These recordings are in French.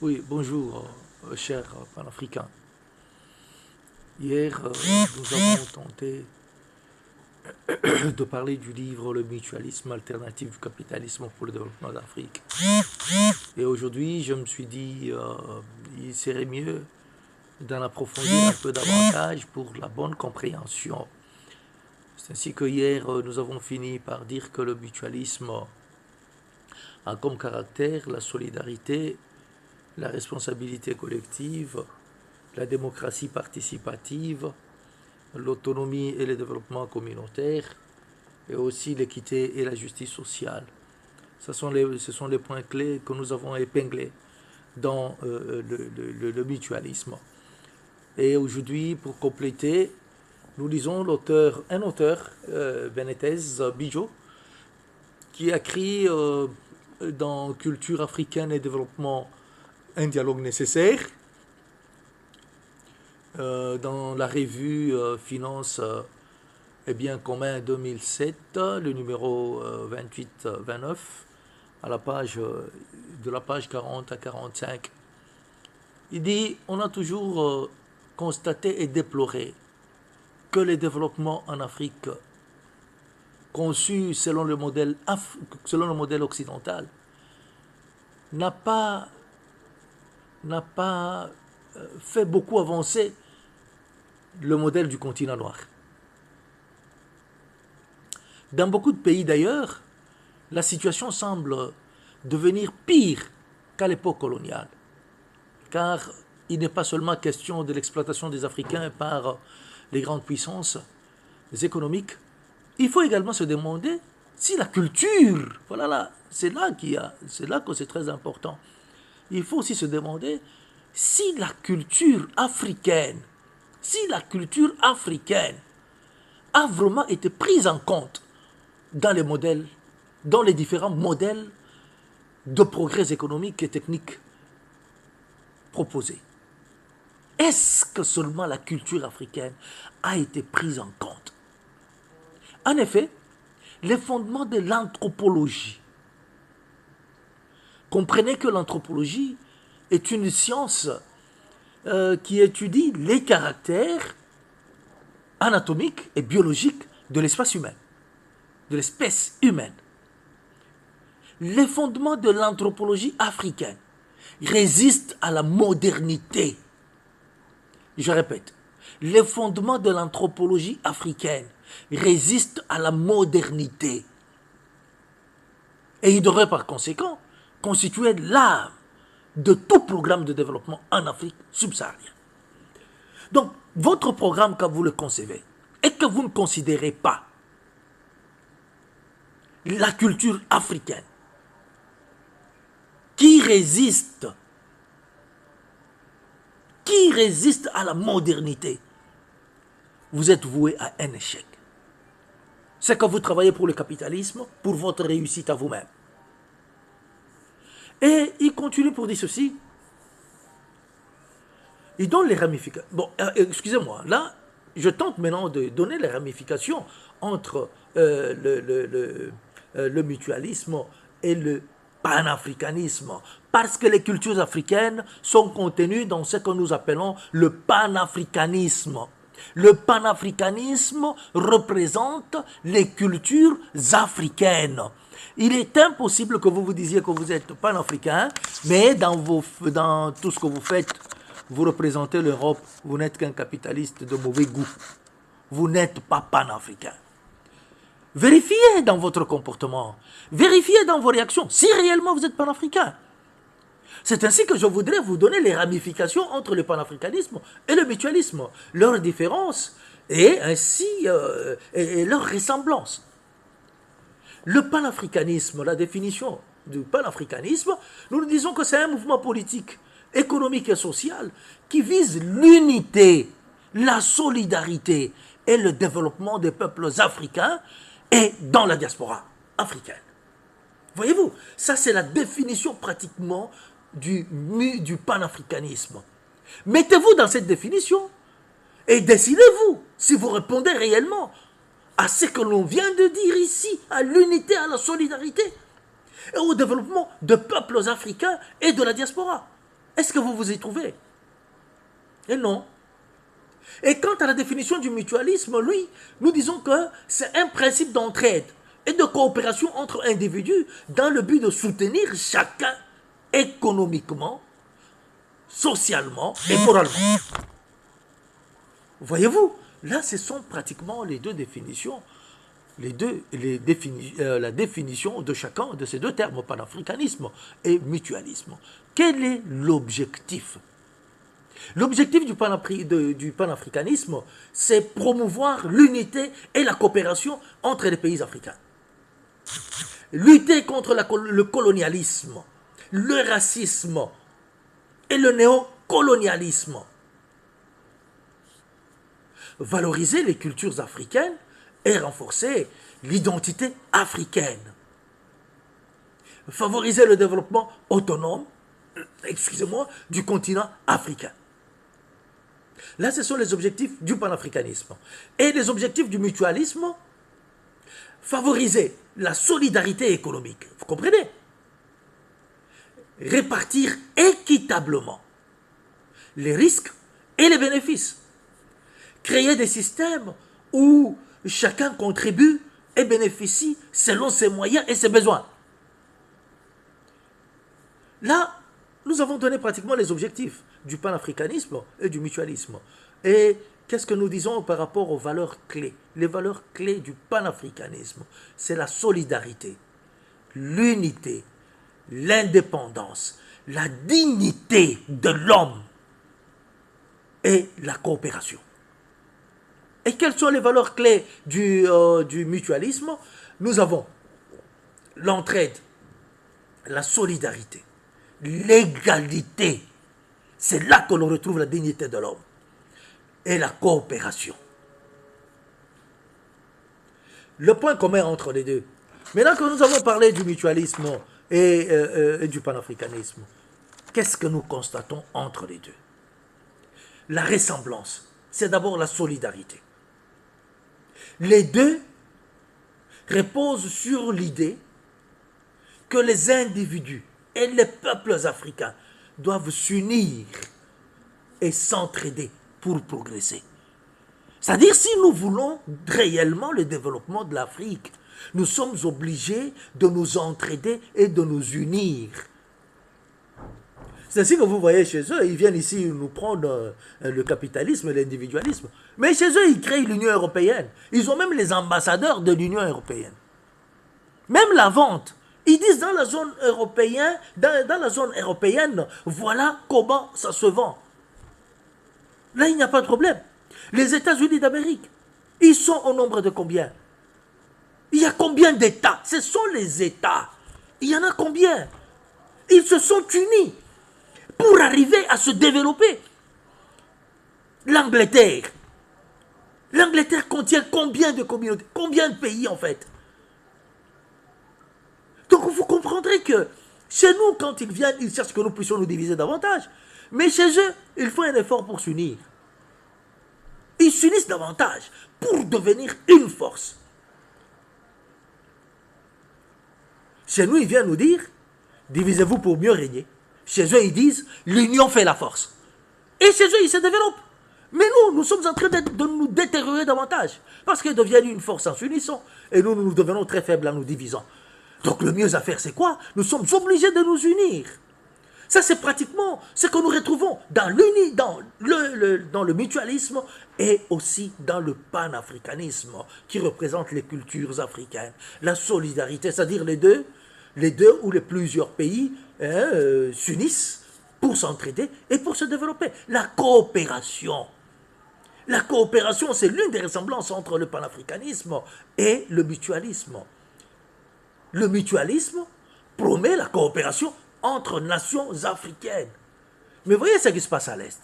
Oui, bonjour, cher panafricain. Hier, nous avons tenté de parler du livre Le mutualisme alternatif du capitalisme pour le développement d'Afrique. Et aujourd'hui, je me suis dit, il serait mieux d'en approfondir un peu davantage pour la bonne compréhension. C'est ainsi que hier, nous avons fini par dire que le mutualisme a comme caractère la solidarité, la responsabilité collective, la démocratie participative, l'autonomie et le développement communautaire, et aussi l'équité et la justice sociale. Ce sont les points clés que nous avons épinglés dans le mutualisme. Et aujourd'hui, pour compléter, nous lisons un auteur, Benitez Bijo, qui a écrit dans Culture africaine et développement un dialogue nécessaire, dans la revue Finance et bien commun 2007, le numéro 28-29, à la page, de la page 40 à 45. Il dit, on a toujours constaté et déploré que les développements en Afrique, conçus selon le modèle occidental, n'a pas, n'a pas fait beaucoup avancer le modèle du continent noir. Dans beaucoup de pays d'ailleurs, la situation semble devenir pire qu'à l'époque coloniale, car il n'est pas seulement question de l'exploitation des Africains par les grandes puissances économiques, il faut également se demander si la culture, voilà là, c'est là que c'est très important. Il faut aussi se demander si la culture africaine, si la culture africaine a vraiment été prise en compte dans les modèles, dans les différents modèles de progrès économique et technique proposés. Est-ce que seulement la culture africaine a été prise en compte? En effet, les fondements de l'anthropologie. Comprenez que l'anthropologie est une science qui étudie les caractères anatomiques et biologiques de l'espace humain, de l'espèce humaine. Les fondements de l'anthropologie africaine résistent à la modernité. Je répète, les fondements de l'anthropologie africaine résistent à la modernité. Et ils devraient par conséquent constituer l'âme de tout programme de développement en Afrique subsaharienne. Donc, votre programme, quand vous le concevez, et que vous ne considérez pas la culture africaine qui résiste à la modernité, vous êtes voué à un échec. C'est que vous travaillez pour le capitalisme, pour votre réussite à vous-même. Et il continue pour dire ceci. Il donne les ramifications. Bon, excusez-moi, là, je tente maintenant de donner les ramifications entre le mutualisme et le panafricanisme. Parce que les cultures africaines sont contenues dans ce que nous appelons le panafricanisme. Le panafricanisme représente les cultures africaines. Il est impossible que vous vous disiez que vous êtes panafricain, mais dans tout ce que vous faites, vous représentez l'Europe, vous n'êtes qu'un capitaliste de mauvais goût. Vous n'êtes pas panafricain. Vérifiez dans votre comportement, vérifiez dans vos réactions si réellement vous êtes panafricain. C'est ainsi que je voudrais vous donner les ramifications entre le panafricanisme et le mutualisme, leurs différences et ainsi et leurs ressemblances. Le panafricanisme, la définition du panafricanisme, nous disons que c'est un mouvement politique, économique et social qui vise l'unité, la solidarité et le développement des peuples africains et dans la diaspora africaine. Voyez-vous, ça c'est la définition pratiquement du panafricanisme. Mettez-vous dans cette définition et décidez-vous si vous répondez réellement à ce que l'on vient de dire ici, à l'unité, à la solidarité et au développement de peuples africains et de la diaspora. Est-ce que vous vous y trouvez? Et non. Et quant à la définition du mutualisme, lui, nous disons que c'est un principe d'entraide et de coopération entre individus dans le but de soutenir chacun économiquement, socialement et moralement. Voyez-vous, là, ce sont pratiquement les deux définitions, la définition de chacun de ces deux termes, panafricanisme et mutualisme. Quel est l'objectif? L'objectif du panafricanisme, c'est promouvoir l'unité et la coopération entre les pays africains. Lutter contre le colonialisme, le racisme et le néocolonialisme. Valoriser les cultures africaines et renforcer l'identité africaine. Favoriser le développement autonome, du continent africain. Là, ce sont les objectifs du panafricanisme. Et les objectifs du mutualisme, favoriser la solidarité économique. Vous comprenez? Répartir équitablement les risques et les bénéfices. Créer des systèmes où chacun contribue et bénéficie selon ses moyens et ses besoins. Là, nous avons donné pratiquement les objectifs du panafricanisme et du mutualisme. Et qu'est-ce que nous disons par rapport aux valeurs clés? Les valeurs clés du panafricanisme, c'est la solidarité, l'unité, l'indépendance, la dignité de l'homme et la coopération. Et quelles sont les valeurs clés du mutualisme? Nous avons l'entraide, la solidarité, l'égalité. C'est là que l'on retrouve la dignité de l'homme. Et la coopération. Le point commun entre les deux. Maintenant que nous avons parlé du mutualisme et du panafricanisme, qu'est-ce que nous constatons entre les deux? La ressemblance, c'est d'abord la solidarité. Les deux reposent sur l'idée que les individus et les peuples africains doivent s'unir et s'entraider pour progresser. C'est-à-dire, si nous voulons réellement le développement de l'Afrique, nous sommes obligés de nous entraider et de nous unir. C'est ainsi que vous voyez chez eux, ils viennent ici nous prendre le capitalisme et l'individualisme. Mais chez eux, ils créent l'Union européenne. Ils ont même les ambassadeurs de l'Union européenne. Même la vente. Ils disent dans la zone européenne, voilà comment ça se vend. Là, il n'y a pas de problème. Les États-Unis d'Amérique, ils sont au nombre de combien? Il y a combien d'États? Ce sont les États. Il y en a combien? Ils se sont unis pour arriver à se développer. L'Angleterre. L'Angleterre contient combien de communautés? Combien de pays en fait? Donc vous comprendrez que chez nous, quand ils viennent, ils cherchent que nous puissions nous diviser davantage. Mais chez eux, il faut un effort pour s'unir. Ils s'unissent davantage pour devenir une force. Chez nous, ils viennent nous dire, divisez-vous pour mieux régner. Chez eux, ils disent, l'union fait la force. Et chez eux, ils se développent. Mais nous sommes en train de nous détériorer davantage. Parce qu'ils deviennent une force en s'unissant. Et nous devenons très faibles en nous divisant. Donc le mieux à faire, c'est quoi? Nous sommes obligés de nous unir. Ça, c'est pratiquement ce que nous retrouvons dans le mutualisme et aussi dans le panafricanisme qui représente les cultures africaines. La solidarité, c'est-à-dire les deux ou les plusieurs pays s'unissent pour s'entraider et pour se développer. La coopération. La coopération, c'est l'une des ressemblances entre le panafricanisme et le mutualisme. Le mutualisme promet la coopération entre nations africaines. Mais voyez ce qui se passe à l'Est.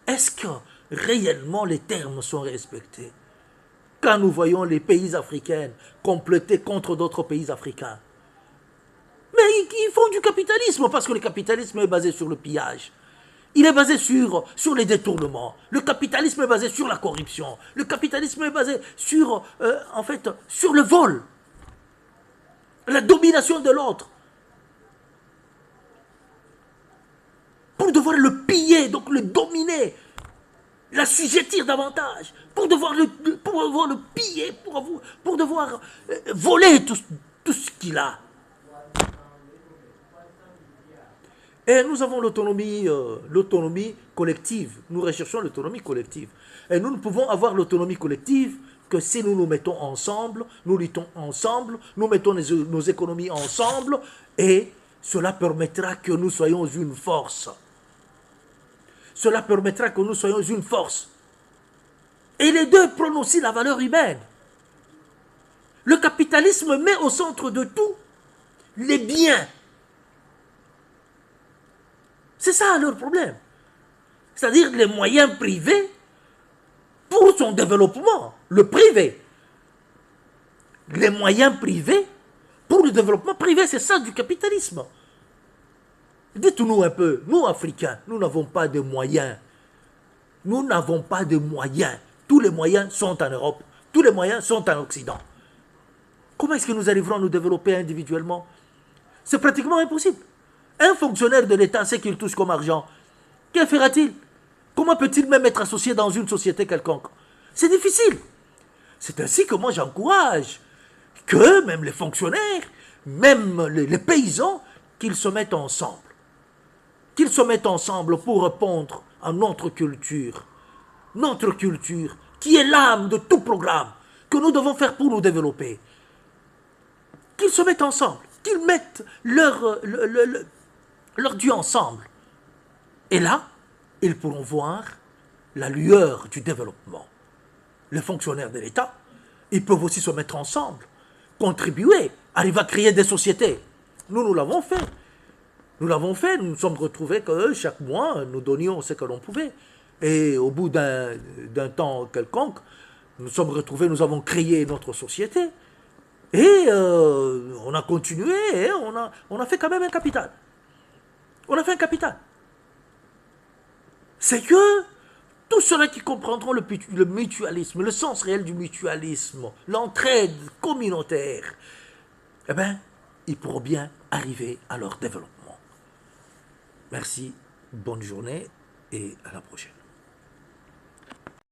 Est-ce que réellement les termes sont respectés? Quand nous voyons les pays africains comploter contre d'autres pays africains. Mais ils font du capitalisme parce que le capitalisme est basé sur le pillage. Il est basé sur les détournements. Le capitalisme est basé sur la corruption. Le capitalisme est basé sur le vol. La domination de l'autre. devoir le piller, donc le dominer, l'assujettir davantage, pour devoir le piller, pour devoir voler tout ce qu'il a. Et nous avons l'autonomie collective. Nous recherchons l'autonomie collective. Et nous ne pouvons avoir l'autonomie collective que si nous nous mettons ensemble, nous luttons ensemble, nous mettons nos économies ensemble, et cela permettra que nous soyons une force. Cela permettra que nous soyons une force. Et les deux prônent aussi la valeur humaine. Le capitalisme met au centre de tout les biens. C'est ça leur problème. C'est-à-dire les moyens privés pour son développement. Le privé. Les moyens privés pour le développement privé, c'est ça du capitalisme. Dites-nous un peu, nous Africains, nous n'avons pas de moyens. Nous n'avons pas de moyens. Tous les moyens sont en Europe. Tous les moyens sont en Occident. Comment est-ce que nous arriverons à nous développer individuellement? C'est pratiquement impossible. Un fonctionnaire de l'État sait qu'il touche comme argent. Que fera-t-il? Comment peut-il même être associé dans une société quelconque? C'est difficile. C'est ainsi que moi j'encourage que même les fonctionnaires, même les paysans, qu'ils se mettent ensemble. Qu'ils se mettent ensemble pour répondre à notre culture. Notre culture, qui est l'âme de tout programme que nous devons faire pour nous développer. Qu'ils se mettent ensemble. Qu'ils mettent leur Dieu ensemble. Et là, ils pourront voir la lueur du développement. Les fonctionnaires de l'État, ils peuvent aussi se mettre ensemble, contribuer, arriver à créer des sociétés. Nous l'avons fait. Nous l'avons fait, nous nous sommes retrouvés que chaque mois, nous donnions ce que l'on pouvait. Et au bout d'un temps quelconque, nous nous sommes retrouvés, nous avons créé notre société. Et on a continué et on a fait quand même un capital. On a fait un capital. C'est que tous ceux-là qui comprendront le mutualisme, le sens réel du mutualisme, l'entraide communautaire, eh bien, ils pourront bien arriver à leur développement. Merci, bonne journée et à la prochaine.